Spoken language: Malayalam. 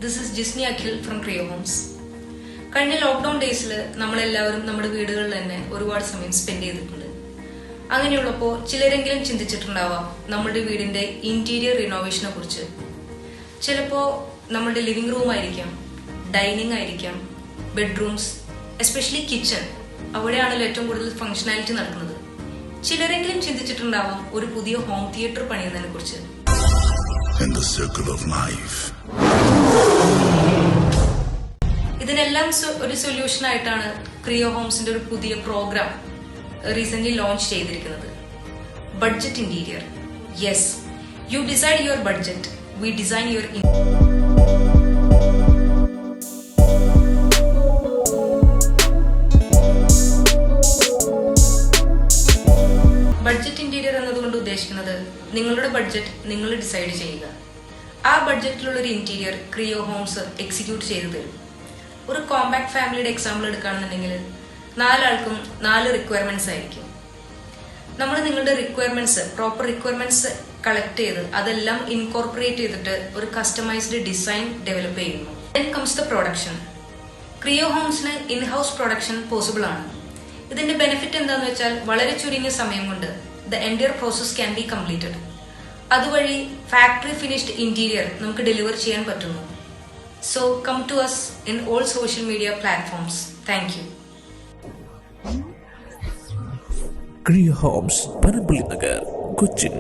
This is Jisni Akhil from Creo Homes. കഴിഞ്ഞ ലോക്ക്ഡൌൺ ഡേയ്സിൽ നമ്മളെല്ലാവരും നമ്മുടെ വീടുകളിൽ തന്നെ ഒരുപാട് സമയം സ്പെൻഡ് ചെയ്തിട്ടുണ്ട്. അങ്ങനെയുള്ളപ്പോൾ ചിലരെങ്കിലും ചിന്തിച്ചിട്ടുണ്ടാവാം നമ്മുടെ വീടിന്റെ ഇന്റീരിയർ റിനോവേഷനെ കുറിച്ച്. ചിലപ്പോൾ നമ്മുടെ ലിവിംഗ് റൂം ആയിരിക്കാം, ഡൈനിങ് ആയിരിക്കാം, ബെഡ്റൂംസ്, എസ്പെഷ്യലി കിച്ചൺ, അവിടെയാണല്ലോ ഏറ്റവും കൂടുതൽ ഫംഗ്ഷനാലിറ്റി നടക്കുന്നത്. ചിലരെങ്കിലും ചിന്തിച്ചിട്ടുണ്ടാവാം ഒരു പുതിയ ഹോം തിയേറ്റർ പണിയുന്നതിനെ കുറിച്ച്. ഇതിനെല്ലാം ഒരു സൊല്യൂഷൻ ആയിട്ടാണ് ക്രിയോ ഹോംസിന്റെ ഒരു പുതിയ പ്രോഗ്രാം റീസെന്റ് ലോഞ്ച് ചെയ്തിരിക്കുന്നത്. Budget interior. Yes, you decide your budget, we design your. Budget interior എന്നതുകൊണ്ട് ഉദ്ദേശിക്കുന്നത് നിങ്ങളുടെ ബഡ്ജറ്റ് നിങ്ങൾ ഡിസൈഡ് ചെയ്യുക. ആ ബഡ്ജറ്റിലുള്ള ഒരു ഇന്റീരിയർ ക്രിയോ ഹോംസ് എക്സിക്യൂട്ട് ചെയ്തു തരും. ഒരു കോമ്പാക്ട് ഫാമിലിയുടെ എക്സാമ്പിൾ എടുക്കുകയാണെന്നുണ്ടെങ്കിൽ 4 ആൾക്കും 4 റിക്വയർമെന്റ്സ് ആയിരിക്കും. നമ്മൾ നിങ്ങളുടെ പ്രോപ്പർ റിക്വയർമെന്റ്സ് കളക്ട് ചെയ്ത് അതെല്ലാം ഇൻകോർപ്പറേറ്റ് ചെയ്തിട്ട് ഒരു കസ്റ്റമൈസ്ഡ് ഡിസൈൻ ഡെവലപ്പ് ചെയ്യുന്നു. Then comes the production. Creo ഹോംസിന് ഇൻ ഹൗസ് പ്രൊഡക്ഷൻ പോസിബിൾ ആണ്. ഇതിന്റെ ബെനിഫിറ്റ് എന്താണെന്ന് വെച്ചാൽ വളരെ ചുരുങ്ങിയ സമയം കൊണ്ട് the entire process can be completed. അതുവഴി ഫാക്ടറി ഫിനിഷ്ഡ് ഇന്റീരിയർ നമുക്ക് ഡെലിവർ ചെയ്യാൻ പറ്റുന്നു. So come to us in all social media platforms. Thank you. Kriya Homes, Panambuli Nagar, Cochin.